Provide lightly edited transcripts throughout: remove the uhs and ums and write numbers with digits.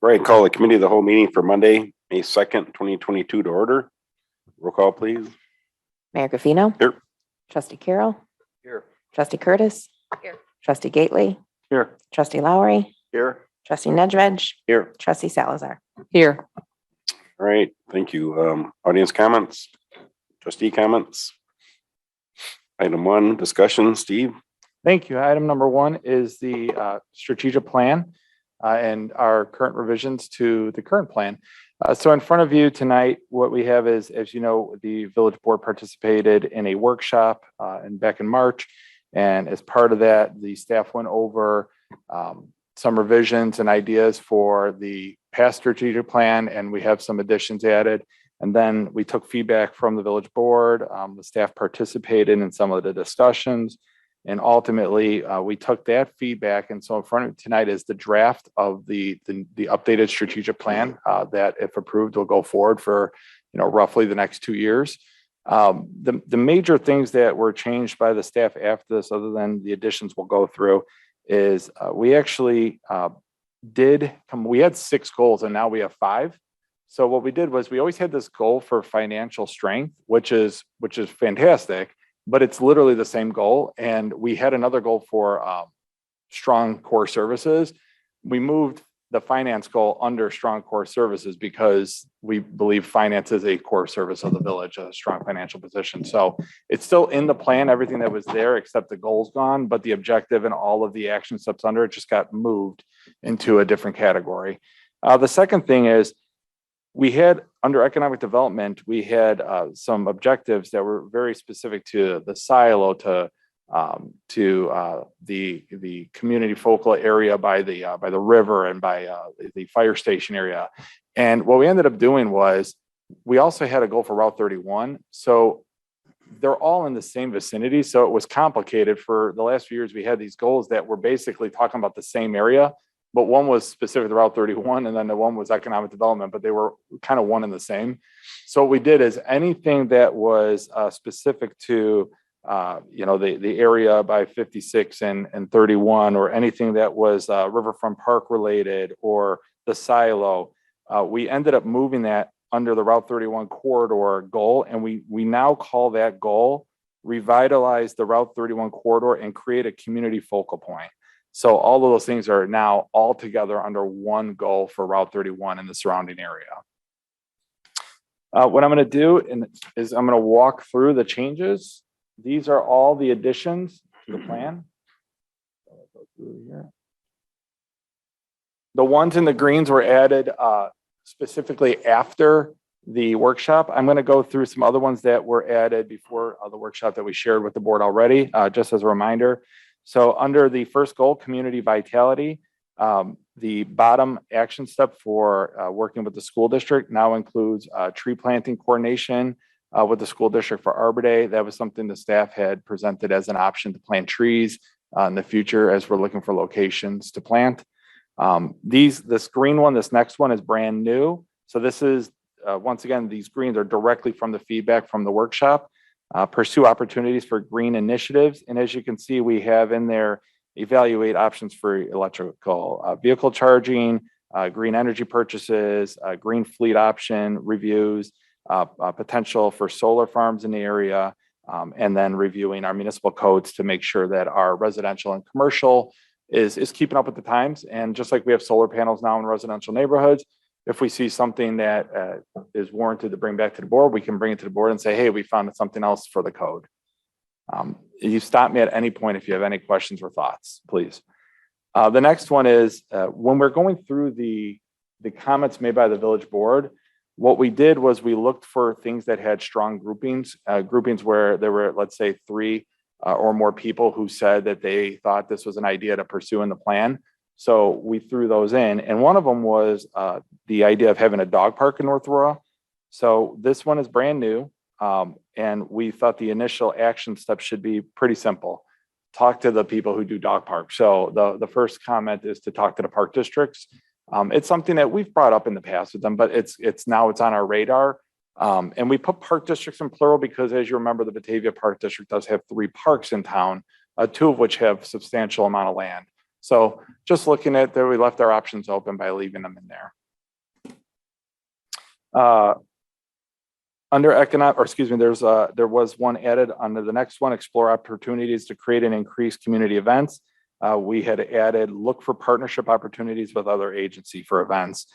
Right, call the committee of the whole meeting for Monday, May 2nd, 2022 to order. Roll call, please. Mayor Gaffino. Here. Trustee Carroll. Here. Trustee Curtis. Here. Trustee Gately. Here. Trustee Lowry. Here. Trustee Nedved. Here. Trustee Salazar. Here. All right, thank you. Audience comments, trustee comments. Item 1, discussion, Steve. Thank you. Item number 1 is the strategic plan and our current revisions to the current plan. So in front of you tonight, what we have is, as you know, the village board participated in a workshop back in March. And as part of that, the staff went over some revisions and ideas for the past strategic plan, and we have some additions added. And then we took feedback from the village board. The staff participated in some of the discussions. And ultimately, we took that feedback. And so in front of you tonight is the draft of the updated strategic plan that, if approved, will go forward for roughly the next 2 years. The major things that were changed by the staff after this, other than the additions we'll go through, is we actually we had 6 goals and now we have 5. So what we did was we always had this goal for financial strength, which is fantastic, but it's literally the same goal. And we had another goal for strong core services. We moved the finance goal under strong core services because we believe finance is a core service of the village, a strong financial position. So it's still in the plan, everything that was there, except the goal's gone, but the objective and all of the action steps under it just got moved into a different category. The second thing is, we had under economic development, we had some objectives that were very specific to the silo, to the community focal area by the river and by the fire station area. And what we ended up doing was we also had a goal for Route 31. So they're all in the same vicinity. So it was complicated. For the last few years, we had these goals that were basically talking about the same area, but one was specific to Route 31 and then the one was economic development, but they were kind of one and the same. So what we did is anything that was specific to the area by 56 and 31, or anything that was Riverfront Park related or the silo, we ended up moving that under the Route 31 corridor goal. And we now call that goal revitalize the Route 31 corridor and create a community focal point. So all of those things are now all together under one goal for Route 31 and the surrounding area. What I'm going to do is I'm going to walk through the changes. These are all the additions to the plan. The ones in the greens were added specifically after the workshop. I'm going to go through some other ones that were added before the workshop that we shared with the board already, just as a reminder. So under the first goal, community vitality, the bottom action step for working with the school district now includes tree planting coordination with the school district for Arbor Day. That was something the staff had presented as an option to plant trees in the future as we're looking for locations to plant. This green one, this next one is brand new. So this is, once again, these greens are directly from the feedback from the workshop. Pursue opportunities for green initiatives. And as you can see, we have in there, evaluate options for electrical vehicle charging, green energy purchases, green fleet option reviews, potential for solar farms in the area, and then reviewing our municipal codes to make sure that our residential and commercial is keeping up with the times. And just like we have solar panels now in residential neighborhoods, if we see something that is warranted to bring back to the board, we can bring it to the board and say, hey, we found something else for the code. You stop me at any point if you have any questions or thoughts, please. The next one is when we're going through the comments made by the village board, what we did was we looked for things that had strong groupings where there were, let's say, 3 or more people who said that they thought this was an idea to pursue in the plan. So we threw those in, and one of them was the idea of having a dog park in North Aurora. So this one is brand new, and we thought the initial action steps should be pretty simple. Talk to the people who do dog parks. So the first comment is to talk to the park districts. It's something that we've brought up in the past with them, but it's now on our radar. And we put park districts in plural because, as you remember, the Batavia Park District does have 3 parks in town, 2 of which have substantial amount of land. So just looking at there, we left our options open by leaving them in there. Under economic, or excuse me, there was one added under the next one, explore opportunities to create and increase community events. We had added, look for partnership opportunities with other agency for events,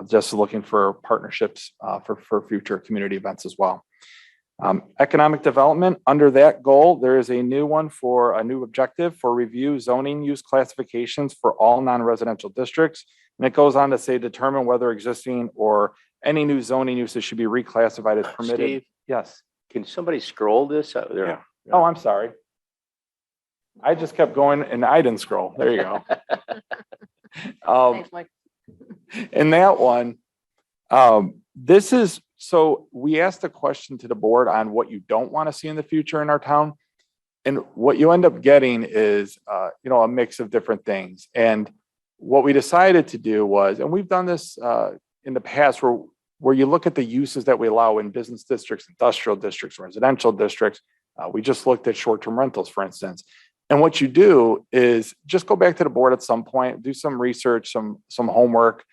just looking for partnerships for future community events as well. Economic development, under that goal, there is a new one for a new objective for review zoning use classifications for all non-residential districts. And it goes on to say, determine whether existing or any new zoning uses should be reclassified as permitted. Steve, Yes. can somebody scroll this out there? Yeah. Oh, I'm sorry. I just kept going and I didn't scroll. There you go. In that one, so we asked a question to the board on what you don't want to see in the future in our town. And what you end up getting is, a mix of different things. And what we decided to do was, and we've done this in the past where you look at the uses that we allow in business districts, industrial districts, residential districts. We just looked at short-term rentals, for instance. And what you do is just go back to the board at some point, do some research, some homework.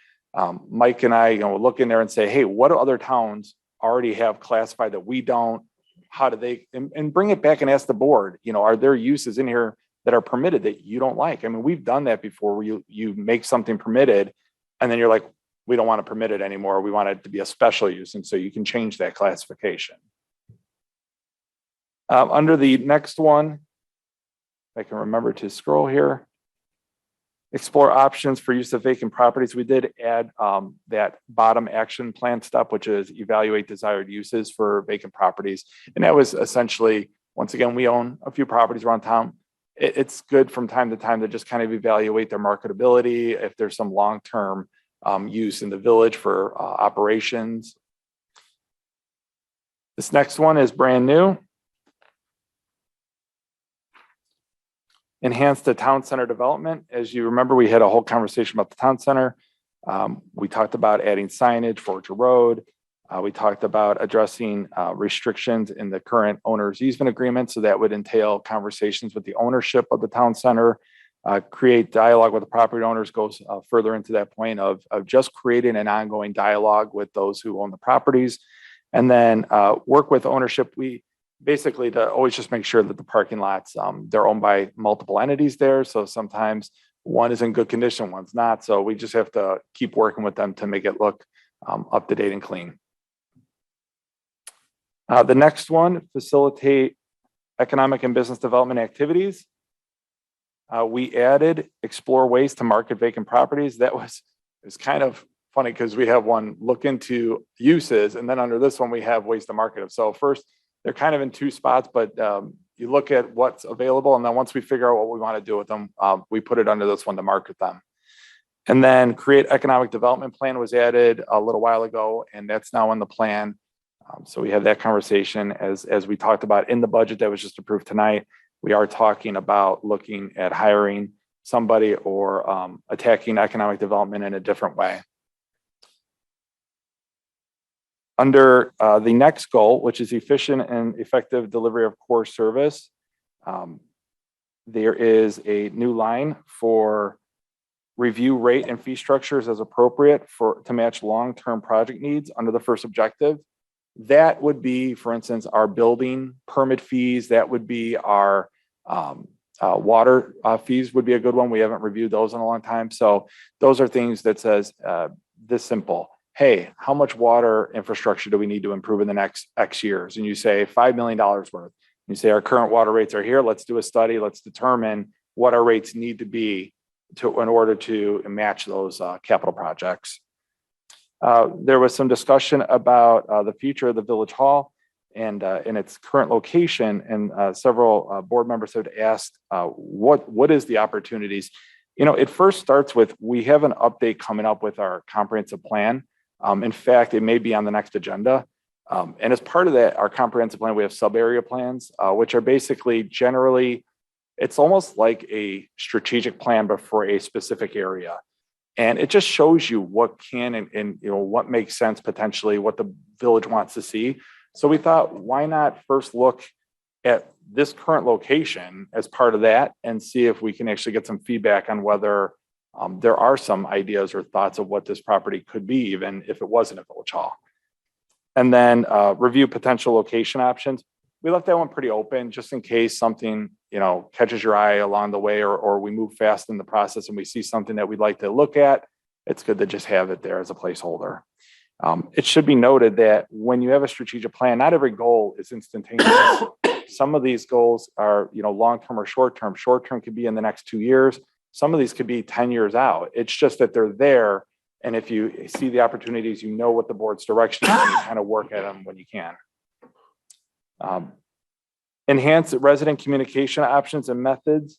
Mike and I, will look in there and say, hey, what do other towns already have classified that we don't? How do they, and bring it back and ask the board, are there uses in here that are permitted that you don't like? I mean, we've done that before where you make something permitted and then you're like, we don't want to permit it anymore. We want it to be a special use. And so you can change that classification. Under the next one, if I can remember to scroll here, explore options for use of vacant properties. We did add that bottom action plan step, which is evaluate desired uses for vacant properties. And that was essentially, once again, we own a few properties around town. It's good from time to time to just kind of evaluate their marketability, if there's some long-term use in the village for operations. This next one is brand new. Enhance the town center development. As you remember, we had a whole conversation about the town center. We talked about adding signage, Forger Road. We talked about addressing restrictions in the current owner's easement agreement. So that would entail conversations with the ownership of the town center, create dialogue with the property owners, goes further into that point of just creating an ongoing dialogue with those who own the properties. And then work with ownership. We basically to always just make sure that the parking lots, they're owned by multiple entities there. So sometimes one is in good condition, one's not. So we just have to keep working with them to make it look up to date and clean. The next one, facilitate economic and business development activities. We added explore ways to market vacant properties. It's kind of funny because we have one look into uses, and then under this one, we have ways to market them. So first, they're kind of in two spots, but you look at what's available, and then once we figure out what we want to do with them, we put it under this one to market them. And then create economic development plan was added a little while ago, and that's now in the plan. So we had that conversation as we talked about in the budget that was just approved tonight. We are talking about looking at hiring somebody or attacking economic development in a different way. Under the next goal, which is efficient and effective delivery of core service, there is a new line for review rate and fee structures as appropriate to match long-term project needs under the first objective. That would be, for instance, our building permit fees. That would be our water fees would be a good one. We haven't reviewed those in a long time. So those are things that says this simple. Hey, how much water infrastructure do we need to improve in the next X years? And you say $5 million worth. You say our current water rates are here. Let's do a study. Let's determine what our rates need to be in order to match those capital projects. There was some discussion about the future of the Village Hall and in its current location, and several board members have asked what is the opportunities. It first starts with we have an update coming up with our comprehensive plan. In fact, it may be on the next agenda. And as part of that, our comprehensive plan, we have sub-area plans, which are basically generally, it's almost like a strategic plan, but for a specific area. And it just shows you what can and what makes sense potentially, what the village wants to see. So we thought, why not first look at this current location as part of that and see if we can actually get some feedback on whether there are some ideas or thoughts of what this property could be, even if it wasn't a Village Hall. And then review potential location options. We left that one pretty open just in case something, catches your eye along the way, or we move fast in the process and we see something that we'd like to look at. It's good to just have it there as a placeholder. It should be noted that when you have a strategic plan, not every goal is instantaneous. Some of these goals are, long-term or short-term. Short-term could be in the next 2 years. Some of these could be 10 years out. It's just that they're there. And if you see the opportunities, what the board's direction is, and you kind of work at them when you can. Enhance resident communication options and methods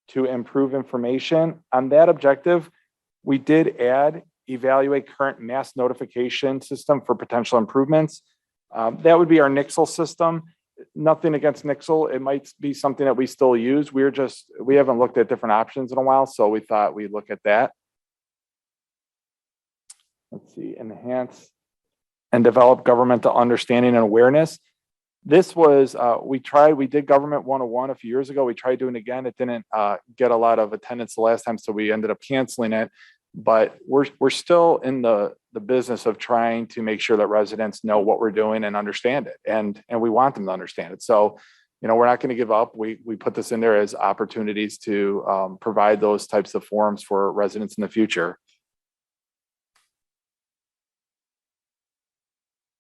to improve information. On that objective, we did add evaluate current mass notification system for potential improvements. That would be our Nixle system. Nothing against Nixle. It might be something that we still use. We haven't looked at different options in a while, so we thought we'd look at that. Let's see, enhance and develop governmental understanding and awareness. This was, we did Government 101 a few years ago. We tried doing it again. It didn't get a lot of attendance the last time, so we ended up canceling it. But we're still in the business of trying to make sure that residents know what we're doing and understand it. And we want them to understand it. So, we're not going to give up. We put this in there as opportunities to provide those types of forums for residents in the future.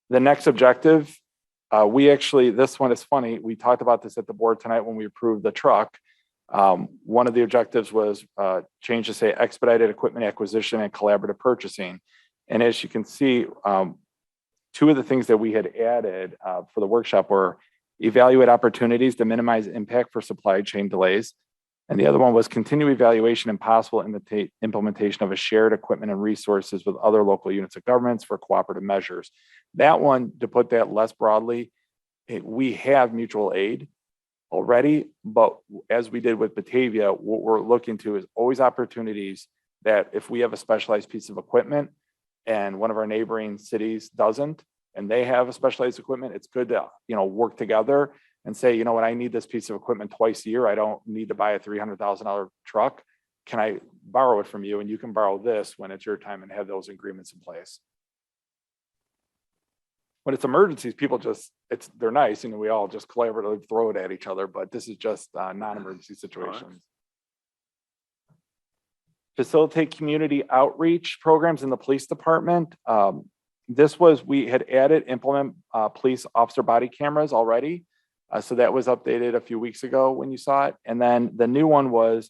The next objective, this one is funny. We talked about this at the board tonight when we approved the truck. One of the objectives was change to say expedited equipment acquisition and collaborative purchasing. And as you can see, two of the things that we had added for the workshop were evaluate opportunities to minimize impact for supply chain delays. And the other one was continue evaluation and possible implementation of a shared equipment and resources with other local units of governments for cooperative measures. That one, to put that less broadly, we have mutual aid already, but as we did with Batavia, what we're looking to is always opportunities that if we have a specialized piece of equipment and one of our neighboring cities doesn't, and they have a specialized equipment, it's good to, work together and say, what, I need this piece of equipment twice a year. I don't need to buy a $300,000 truck. Can I borrow it from you? And you can borrow this when it's your time, and have those agreements in place. When it's emergencies, people they're nice, we all just collaboratively throw it at each other, but this is just non-emergency situations. Facilitate community outreach programs in the police department. We had added implement police officer body cameras already. So that was updated a few weeks ago when you saw it. And then the new one was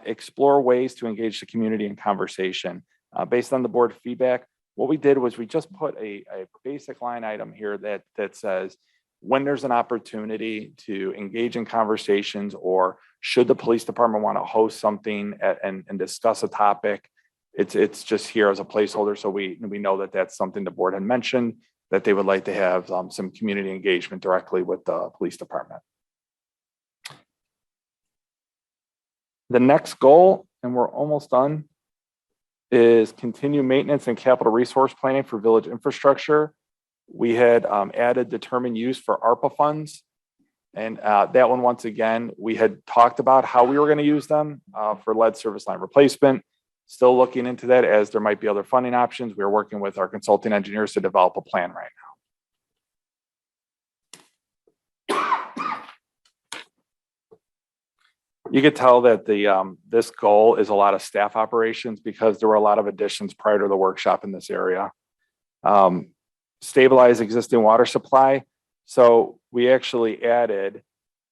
explore ways to engage the community in conversation. Based on the board feedback, what we did was we just put a basic line item here that says, when there's an opportunity to engage in conversations, or should the police department want to host something and discuss a topic, it's just here as a placeholder. So we know that that's something the board had mentioned, that they would like to have some community engagement directly with the police department. The next goal, and we're almost done, is continue maintenance and capital resource planning for village infrastructure. We had added determine use for ARPA funds. And that one, once again, we had talked about how we were going to use them for lead service line replacement. Still looking into that, as there might be other funding options. We're working with our consulting engineers to develop a plan right now. You could tell that this goal is a lot of staff operations, because there were a lot of additions prior to the workshop in this area. Stabilize existing water supply. So we actually added,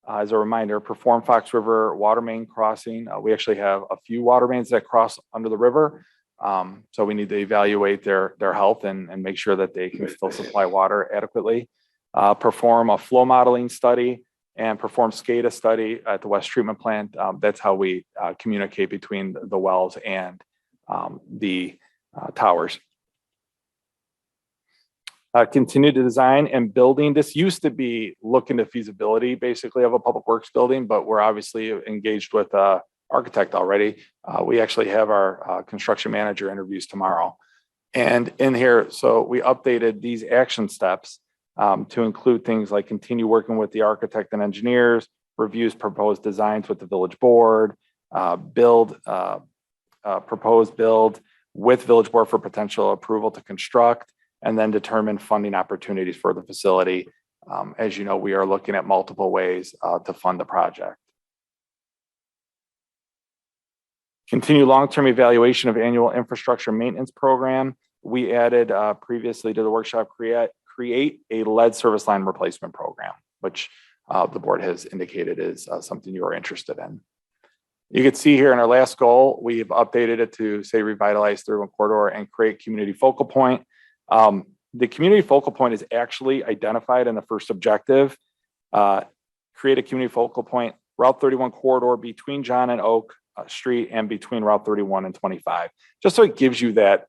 as a reminder, perform Fox River water main crossing. We actually have a few water mains that cross under the river. So we need to evaluate their health and make sure that they can still supply water adequately. Perform a flow modeling study and perform SCADA study at the West Treatment Plant. That's how we communicate between the wells and the towers. Continue to design and building. This used to be look into feasibility basically of a public works building, but we're obviously engaged with an architect already. We actually have our construction manager interviews tomorrow. And in here, so we updated these action steps to include things like continue working with the architect and engineers, reviews proposed designs with the village board, propose build with village board for potential approval to construct, and then determine funding opportunities for the facility. As you know, we are looking at multiple ways to fund the project. Continue long-term evaluation of annual infrastructure maintenance program. We added previously to the workshop, create a lead service line replacement program, which the board has indicated is something you are interested in. You can see here in our last goal, we've updated it to say revitalize 31 corridor and create community focal point. The community focal point is actually identified in the first objective. Create a community focal point, Route 31 corridor between John and Oak Street and between Route 31 and 25. Just so it gives you that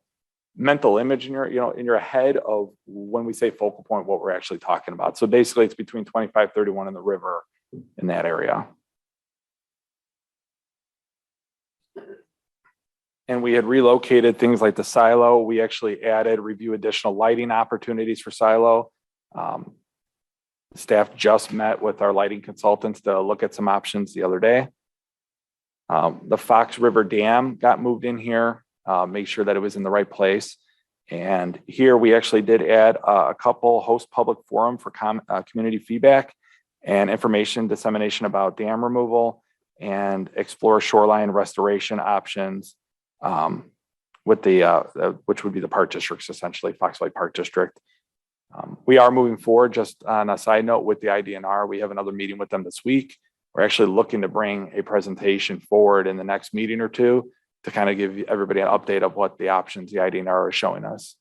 mental image in your head of when we say focal point, what we're actually talking about. So basically it's between 25, 31 and the river in that area. And we had relocated things like the silo. We actually added review additional lighting opportunities for silo. Staff just met with our lighting consultants to look at some options the other day. The Fox River Dam got moved in here, make sure that it was in the right place. And here we actually did add a couple host public forum for community feedback and information dissemination about dam removal and explore shoreline restoration options with the which would be the park districts, essentially Fox Valley Park District. We are moving forward. Just on a side note with the IDNR, we have another meeting with them this week. We're actually looking to bring a presentation forward in the next meeting or two to kind of give everybody an update of what the options the IDNR is showing us.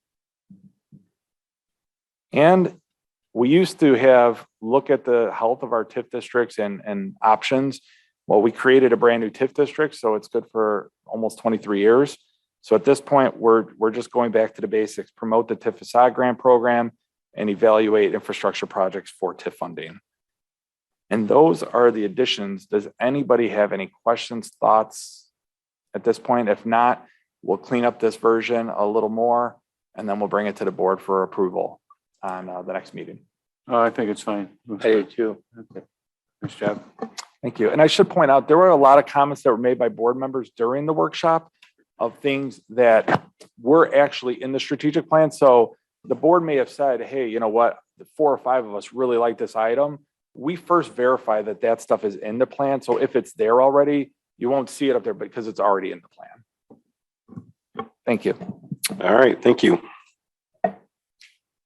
And we used to have look at the health of our TIF districts and options. Well, we created a brand new TIF district, so it's good for almost 23 years. So at this point, we're just going back to the basics, promote the TIF facade grant program and evaluate infrastructure projects for TIF funding. And those are the additions. Does anybody have any questions, thoughts at this point? If not, we'll clean up this version a little more, and then we'll bring it to the board for approval on the next meeting. Oh, I think it's fine. I do too. Okay. Nice job. Thank you. And I should point out, there were a lot of comments that were made by board members during the workshop of things that were actually in the strategic plan. So the board may have said, hey, you know what, the 4 or 5 of us really like this item. We first verify that that stuff is in the plan. So if it's there already, you won't see it up there because it's already in the plan. Thank you. All right, thank you.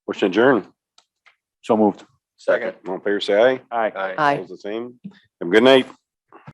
Motion adjourned. So moved. Second. All in favor, say aye. Aye. Aye. Opposed, the same. Have a good night.